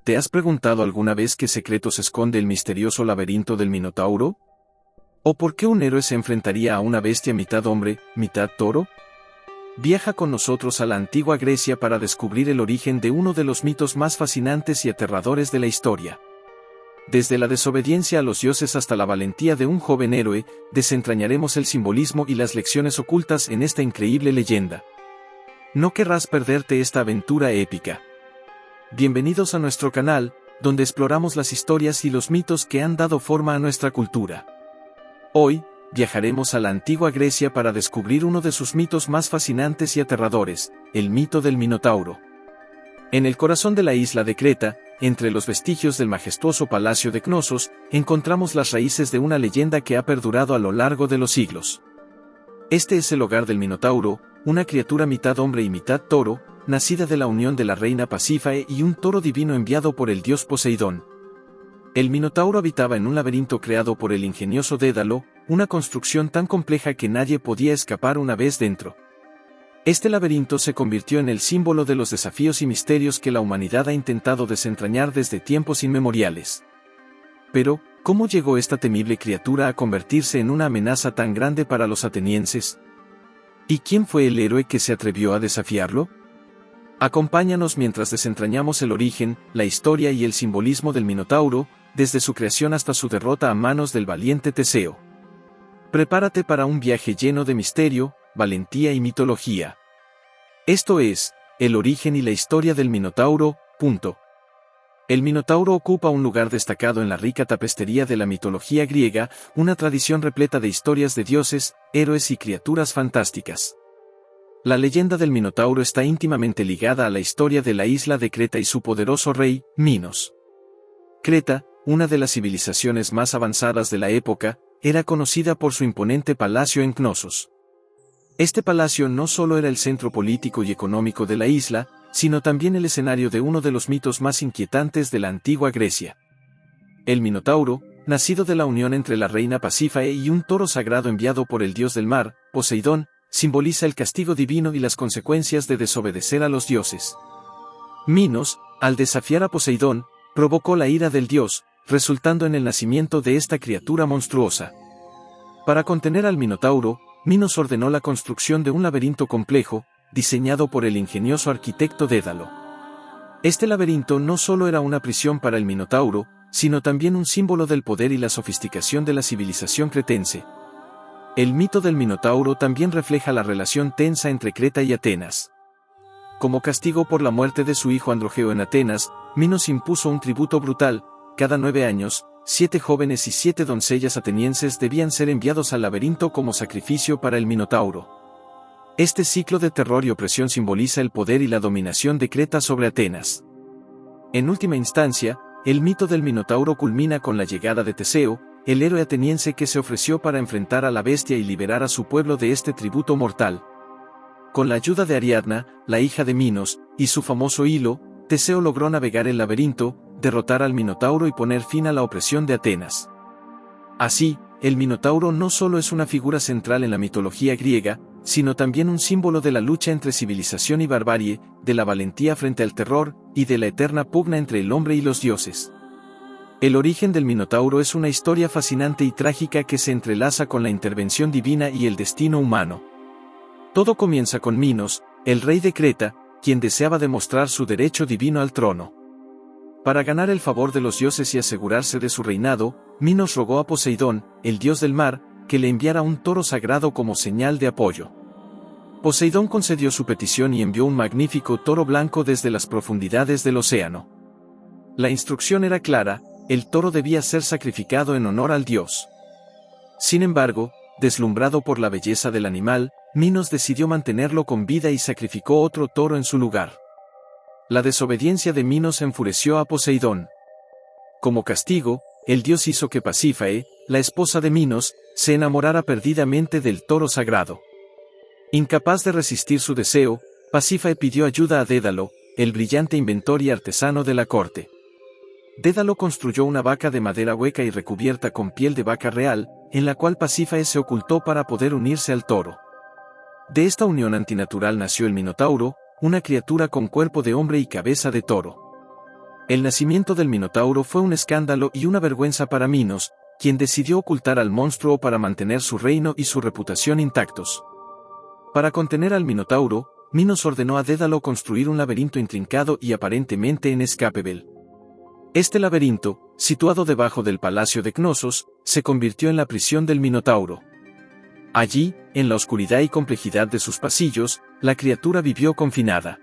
¿Te has preguntado alguna vez qué secretos esconde el misterioso laberinto del Minotauro? ¿O por qué un héroe se enfrentaría a una bestia mitad hombre, mitad toro? Viaja con nosotros a la antigua Grecia para descubrir el origen de uno de los mitos más fascinantes y aterradores de la historia. Desde la desobediencia a los dioses hasta la valentía de un joven héroe, desentrañaremos el simbolismo y las lecciones ocultas en esta increíble leyenda. No querrás perderte esta aventura épica. Bienvenidos a nuestro canal, donde exploramos las historias y los mitos que han dado forma a nuestra cultura. Hoy, viajaremos a la antigua Grecia para descubrir uno de sus mitos más fascinantes y aterradores, el mito del Minotauro. En el corazón de la isla de Creta, entre los vestigios del majestuoso palacio de Cnosos, encontramos las raíces de una leyenda que ha perdurado a lo largo de los siglos. Este es el hogar del Minotauro, una criatura mitad hombre y mitad toro, nacida de la unión de la reina Pasífae y un toro divino enviado por el dios Poseidón. El Minotauro habitaba en un laberinto creado por el ingenioso Dédalo, una construcción tan compleja que nadie podía escapar una vez dentro. Este laberinto se convirtió en el símbolo de los desafíos y misterios que la humanidad ha intentado desentrañar desde tiempos inmemoriales. Pero, ¿cómo llegó esta temible criatura a convertirse en una amenaza tan grande para los atenienses? ¿Y quién fue el héroe que se atrevió a desafiarlo? Acompáñanos mientras desentrañamos el origen, la historia y el simbolismo del Minotauro, desde su creación hasta su derrota a manos del valiente Teseo. Prepárate para un viaje lleno de misterio, valentía y mitología. Esto es, el origen y la historia del Minotauro. El Minotauro ocupa un lugar destacado en la rica tapicería de la mitología griega, una tradición repleta de historias de dioses, héroes y criaturas fantásticas. La leyenda del Minotauro está íntimamente ligada a la historia de la isla de Creta y su poderoso rey, Minos. Creta, una de las civilizaciones más avanzadas de la época, era conocida por su imponente palacio en Cnosos. Este palacio no solo era el centro político y económico de la isla, sino también el escenario de uno de los mitos más inquietantes de la antigua Grecia. El Minotauro, nacido de la unión entre la reina Pasífae y un toro sagrado enviado por el dios del mar, Poseidón, simboliza el castigo divino y las consecuencias de desobedecer a los dioses. Minos, al desafiar a Poseidón, provocó la ira del dios, resultando en el nacimiento de esta criatura monstruosa. Para contener al Minotauro, Minos ordenó la construcción de un laberinto complejo, diseñado por el ingenioso arquitecto Dédalo. Este laberinto no solo era una prisión para el Minotauro, sino también un símbolo del poder y la sofisticación de la civilización cretense. El mito del Minotauro también refleja la relación tensa entre Creta y Atenas. Como castigo por la muerte de su hijo Androgeo en Atenas, Minos impuso un tributo brutal. Cada 9 años, 7 jóvenes y 7 doncellas atenienses debían ser enviados al laberinto como sacrificio para el Minotauro. Este ciclo de terror y opresión simboliza el poder y la dominación de Creta sobre Atenas. En última instancia, el mito del Minotauro culmina con la llegada de Teseo, el héroe ateniense que se ofreció para enfrentar a la bestia y liberar a su pueblo de este tributo mortal. Con la ayuda de Ariadna, la hija de Minos, y su famoso hilo, Teseo logró navegar el laberinto, derrotar al Minotauro y poner fin a la opresión de Atenas. Así, el Minotauro no solo es una figura central en la mitología griega, sino también un símbolo de la lucha entre civilización y barbarie, de la valentía frente al terror, y de la eterna pugna entre el hombre y los dioses. El origen del Minotauro es una historia fascinante y trágica que se entrelaza con la intervención divina y el destino humano. Todo comienza con Minos, el rey de Creta, quien deseaba demostrar su derecho divino al trono. Para ganar el favor de los dioses y asegurarse de su reinado, Minos rogó a Poseidón, el dios del mar, que le enviara un toro sagrado como señal de apoyo. Poseidón concedió su petición y envió un magnífico toro blanco desde las profundidades del océano. La instrucción era clara: el toro debía ser sacrificado en honor al dios. Sin embargo, deslumbrado por la belleza del animal, Minos decidió mantenerlo con vida y sacrificó otro toro en su lugar. La desobediencia de Minos enfureció a Poseidón. Como castigo, el dios hizo que Pasífae, la esposa de Minos, se enamorara perdidamente del toro sagrado. Incapaz de resistir su deseo, Pasífae pidió ayuda a Dédalo, el brillante inventor y artesano de la corte. Dédalo construyó una vaca de madera hueca y recubierta con piel de vaca real, en la cual Pasífae se ocultó para poder unirse al toro. De esta unión antinatural nació el Minotauro, una criatura con cuerpo de hombre y cabeza de toro. El nacimiento del Minotauro fue un escándalo y una vergüenza para Minos, quien decidió ocultar al monstruo para mantener su reino y su reputación intactos. Para contener al Minotauro, Minos ordenó a Dédalo construir un laberinto intrincado y aparentemente inescapable. Este laberinto, situado debajo del palacio de Cnosos, se convirtió en la prisión del Minotauro. Allí, en la oscuridad y complejidad de sus pasillos, la criatura vivió confinada.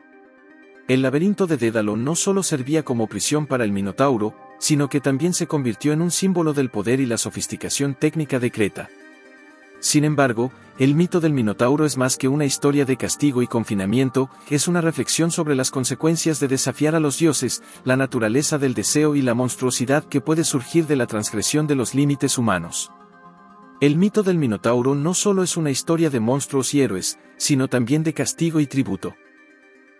El laberinto de Dédalo no solo servía como prisión para el Minotauro, sino que también se convirtió en un símbolo del poder y la sofisticación técnica de Creta. Sin embargo, el mito del Minotauro es más que una historia de castigo y confinamiento, es una reflexión sobre las consecuencias de desafiar a los dioses, la naturaleza del deseo y la monstruosidad que puede surgir de la transgresión de los límites humanos. El mito del Minotauro no solo es una historia de monstruos y héroes, sino también de castigo y tributo.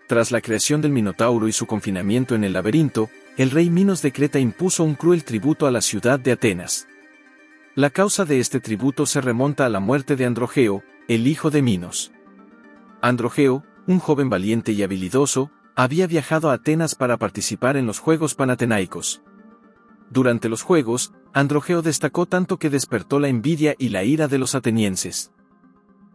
Tras la creación del Minotauro y su confinamiento en el laberinto, el rey Minos de Creta impuso un cruel tributo a la ciudad de Atenas. La causa de este tributo se remonta a la muerte de Androgeo, el hijo de Minos. Androgeo, un joven valiente y habilidoso, había viajado a Atenas para participar en los Juegos Panatenaicos. Durante los Juegos, Androgeo destacó tanto que despertó la envidia y la ira de los atenienses.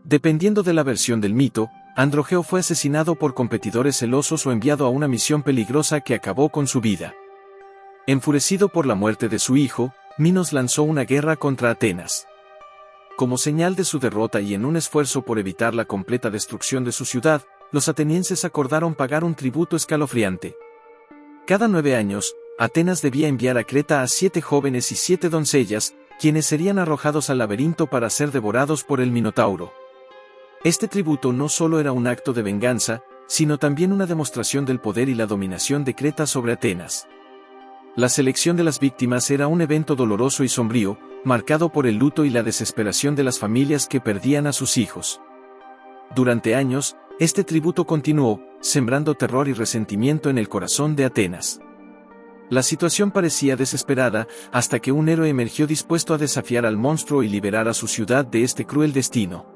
Dependiendo de la versión del mito, Androgeo fue asesinado por competidores celosos o enviado a una misión peligrosa que acabó con su vida. Enfurecido por la muerte de su hijo, Minos lanzó una guerra contra Atenas. Como señal de su derrota y en un esfuerzo por evitar la completa destrucción de su ciudad, los atenienses acordaron pagar un tributo escalofriante. Cada 9 años, Atenas debía enviar a Creta a 7 jóvenes y 7 doncellas, quienes serían arrojados al laberinto para ser devorados por el Minotauro. Este tributo no solo era un acto de venganza, sino también una demostración del poder y la dominación de Creta sobre Atenas. La selección de las víctimas era un evento doloroso y sombrío, marcado por el luto y la desesperación de las familias que perdían a sus hijos. Durante años, este tributo continuó, sembrando terror y resentimiento en el corazón de Atenas. La situación parecía desesperada, hasta que un héroe emergió dispuesto a desafiar al monstruo y liberar a su ciudad de este cruel destino.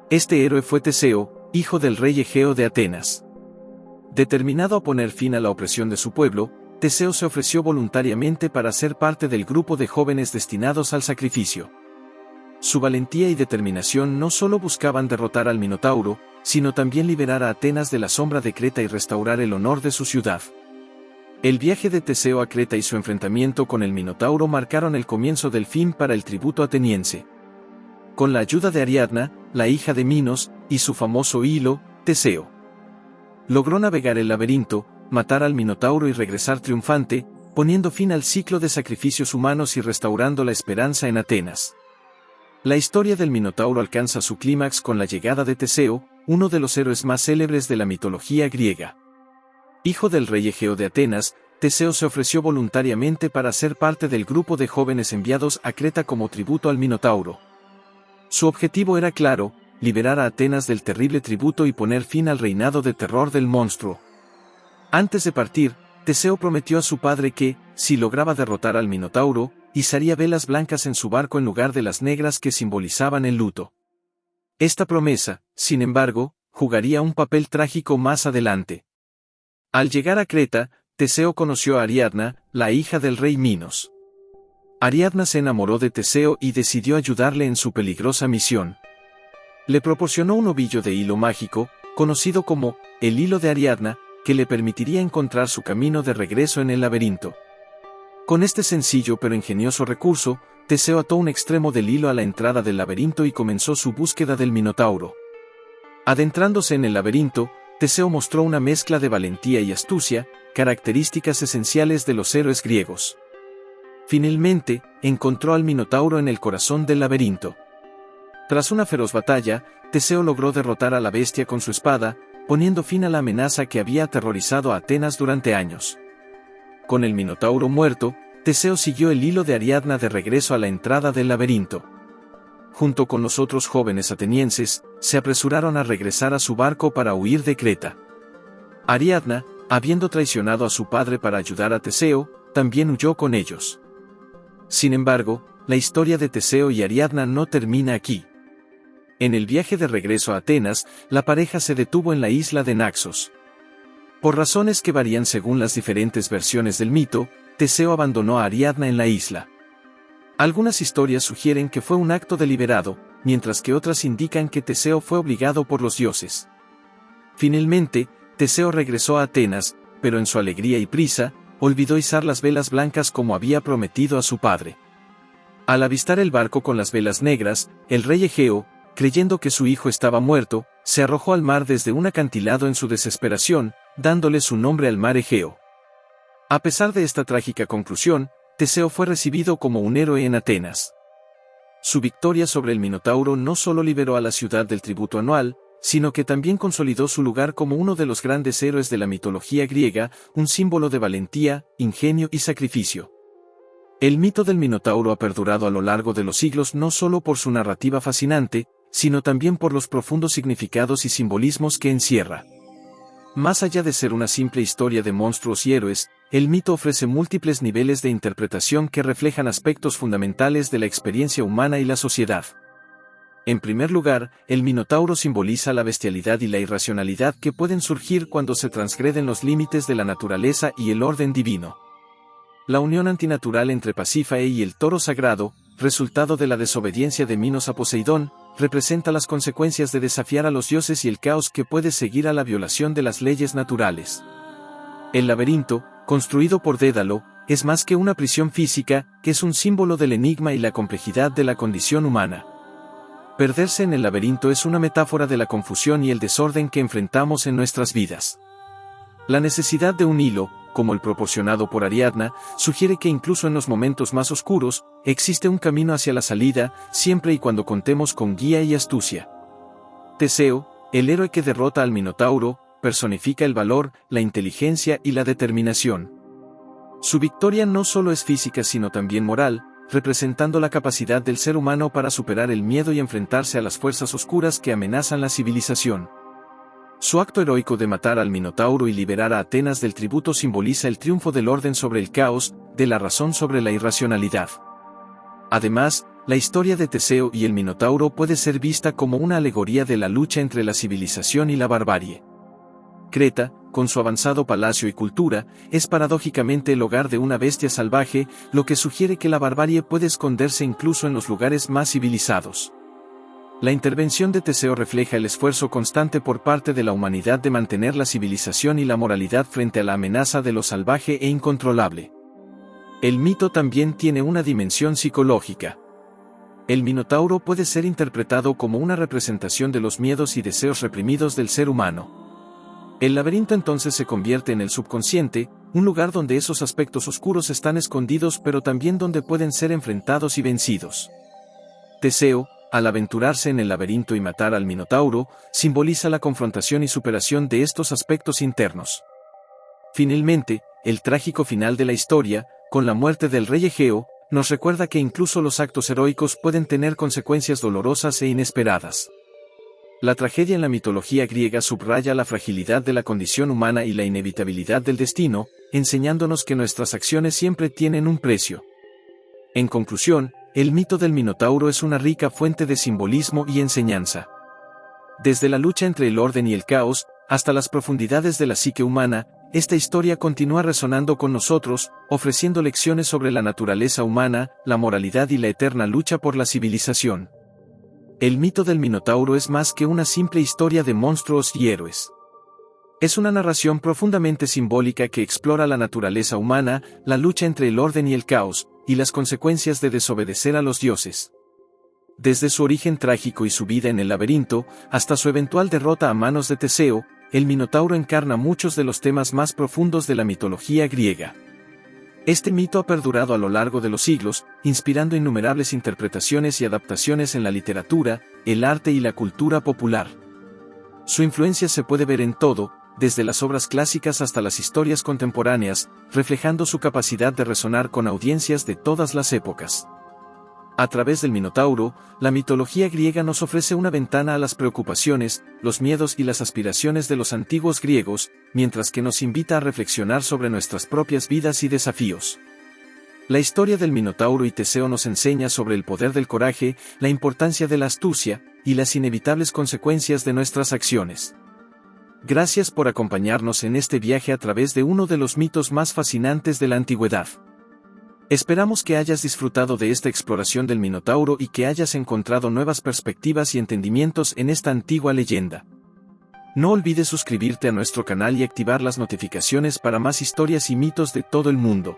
Este héroe fue Teseo, hijo del rey Egeo de Atenas. Determinado a poner fin a la opresión de su pueblo, Teseo se ofreció voluntariamente para ser parte del grupo de jóvenes destinados al sacrificio. Su valentía y determinación no solo buscaban derrotar al Minotauro, sino también liberar a Atenas de la sombra de Creta y restaurar el honor de su ciudad. El viaje de Teseo a Creta y su enfrentamiento con el Minotauro marcaron el comienzo del fin para el tributo ateniense. Con la ayuda de Ariadna, la hija de Minos, y su famoso hilo, Teseo logró navegar el laberinto, matar al Minotauro y regresar triunfante, poniendo fin al ciclo de sacrificios humanos y restaurando la esperanza en Atenas. La historia del Minotauro alcanza su clímax con la llegada de Teseo, uno de los héroes más célebres de la mitología griega. Hijo del rey Egeo de Atenas, Teseo se ofreció voluntariamente para ser parte del grupo de jóvenes enviados a Creta como tributo al Minotauro. Su objetivo era claro: liberar a Atenas del terrible tributo y poner fin al reinado de terror del monstruo. Antes de partir, Teseo prometió a su padre que, si lograba derrotar al Minotauro, izaría velas blancas en su barco en lugar de las negras que simbolizaban el luto. Esta promesa, sin embargo, jugaría un papel trágico más adelante. Al llegar a Creta, Teseo conoció a Ariadna, la hija del rey Minos. Ariadna se enamoró de Teseo y decidió ayudarle en su peligrosa misión. Le proporcionó un ovillo de hilo mágico, conocido como el hilo de Ariadna, que le permitiría encontrar su camino de regreso en el laberinto. Con este sencillo pero ingenioso recurso, Teseo ató un extremo del hilo a la entrada del laberinto y comenzó su búsqueda del Minotauro. Adentrándose en el laberinto, Teseo mostró una mezcla de valentía y astucia, características esenciales de los héroes griegos. Finalmente, encontró al Minotauro en el corazón del laberinto. Tras una feroz batalla, Teseo logró derrotar a la bestia con su espada, poniendo fin a la amenaza que había aterrorizado a Atenas durante años. Con el Minotauro muerto, Teseo siguió el hilo de Ariadna de regreso a la entrada del laberinto. Junto con los otros jóvenes atenienses, se apresuraron a regresar a su barco para huir de Creta. Ariadna, habiendo traicionado a su padre para ayudar a Teseo, también huyó con ellos. Sin embargo, la historia de Teseo y Ariadna no termina aquí. En el viaje de regreso a Atenas, la pareja se detuvo en la isla de Naxos. Por razones que varían según las diferentes versiones del mito, Teseo abandonó a Ariadna en la isla. Algunas historias sugieren que fue un acto deliberado, mientras que otras indican que Teseo fue obligado por los dioses. Finalmente, Teseo regresó a Atenas, pero en su alegría y prisa, olvidó izar las velas blancas como había prometido a su padre. Al avistar el barco con las velas negras, el rey Egeo, creyendo que su hijo estaba muerto, se arrojó al mar desde un acantilado en su desesperación, dándole su nombre al mar Egeo. A pesar de esta trágica conclusión, Teseo fue recibido como un héroe en Atenas. Su victoria sobre el Minotauro no solo liberó a la ciudad del tributo anual, sino que también consolidó su lugar como uno de los grandes héroes de la mitología griega, un símbolo de valentía, ingenio y sacrificio. El mito del Minotauro ha perdurado a lo largo de los siglos no solo por su narrativa fascinante, sino también por los profundos significados y simbolismos que encierra. Más allá de ser una simple historia de monstruos y héroes, el mito ofrece múltiples niveles de interpretación que reflejan aspectos fundamentales de la experiencia humana y la sociedad. En primer lugar, el Minotauro simboliza la bestialidad y la irracionalidad que pueden surgir cuando se transgreden los límites de la naturaleza y el orden divino. La unión antinatural entre Pasífae y el toro sagrado, resultado de la desobediencia de Minos a Poseidón, representa las consecuencias de desafiar a los dioses y el caos que puede seguir a la violación de las leyes naturales. El laberinto, construido por Dédalo, es más que una prisión física, que es un símbolo del enigma y la complejidad de la condición humana. Perderse en el laberinto es una metáfora de la confusión y el desorden que enfrentamos en nuestras vidas. La necesidad de un hilo, como el proporcionado por Ariadna, sugiere que incluso en los momentos más oscuros, existe un camino hacia la salida, siempre y cuando contemos con guía y astucia. Teseo, el héroe que derrota al Minotauro, personifica el valor, la inteligencia y la determinación. Su victoria no solo es física sino también moral, representando la capacidad del ser humano para superar el miedo y enfrentarse a las fuerzas oscuras que amenazan la civilización. Su acto heroico de matar al Minotauro y liberar a Atenas del tributo simboliza el triunfo del orden sobre el caos, de la razón sobre la irracionalidad. Además, la historia de Teseo y el Minotauro puede ser vista como una alegoría de la lucha entre la civilización y la barbarie. Creta, con su avanzado palacio y cultura, es paradójicamente el hogar de una bestia salvaje, lo que sugiere que la barbarie puede esconderse incluso en los lugares más civilizados. La intervención de Teseo refleja el esfuerzo constante por parte de la humanidad de mantener la civilización y la moralidad frente a la amenaza de lo salvaje e incontrolable. El mito también tiene una dimensión psicológica. El Minotauro puede ser interpretado como una representación de los miedos y deseos reprimidos del ser humano. El laberinto entonces se convierte en el subconsciente, un lugar donde esos aspectos oscuros están escondidos pero también donde pueden ser enfrentados y vencidos. Teseo, al aventurarse en el laberinto y matar al Minotauro, simboliza la confrontación y superación de estos aspectos internos. Finalmente, el trágico final de la historia, con la muerte del rey Egeo, nos recuerda que incluso los actos heroicos pueden tener consecuencias dolorosas e inesperadas. La tragedia en la mitología griega subraya la fragilidad de la condición humana y la inevitabilidad del destino, enseñándonos que nuestras acciones siempre tienen un precio. En conclusión, el mito del Minotauro es una rica fuente de simbolismo y enseñanza. Desde la lucha entre el orden y el caos, hasta las profundidades de la psique humana, esta historia continúa resonando con nosotros, ofreciendo lecciones sobre la naturaleza humana, la moralidad y la eterna lucha por la civilización. El mito del Minotauro es más que una simple historia de monstruos y héroes. Es una narración profundamente simbólica que explora la naturaleza humana, la lucha entre el orden y el caos, y las consecuencias de desobedecer a los dioses. Desde su origen trágico y su vida en el laberinto, hasta su eventual derrota a manos de Teseo, el Minotauro encarna muchos de los temas más profundos de la mitología griega. Este mito ha perdurado a lo largo de los siglos, inspirando innumerables interpretaciones y adaptaciones en la literatura, el arte y la cultura popular. Su influencia se puede ver en todo, desde las obras clásicas hasta las historias contemporáneas, reflejando su capacidad de resonar con audiencias de todas las épocas. A través del Minotauro, la mitología griega nos ofrece una ventana a las preocupaciones, los miedos y las aspiraciones de los antiguos griegos, mientras que nos invita a reflexionar sobre nuestras propias vidas y desafíos. La historia del Minotauro y Teseo nos enseña sobre el poder del coraje, la importancia de la astucia, y las inevitables consecuencias de nuestras acciones. Gracias por acompañarnos en este viaje a través de uno de los mitos más fascinantes de la antigüedad. Esperamos que hayas disfrutado de esta exploración del Minotauro y que hayas encontrado nuevas perspectivas y entendimientos en esta antigua leyenda. No olvides suscribirte a nuestro canal y activar las notificaciones para más historias y mitos de todo el mundo.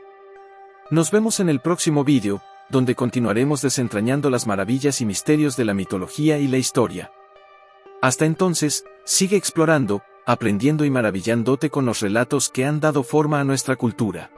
Nos vemos en el próximo vídeo, donde continuaremos desentrañando las maravillas y misterios de la mitología y la historia. Hasta entonces, sigue explorando, aprendiendo y maravillándote con los relatos que han dado forma a nuestra cultura.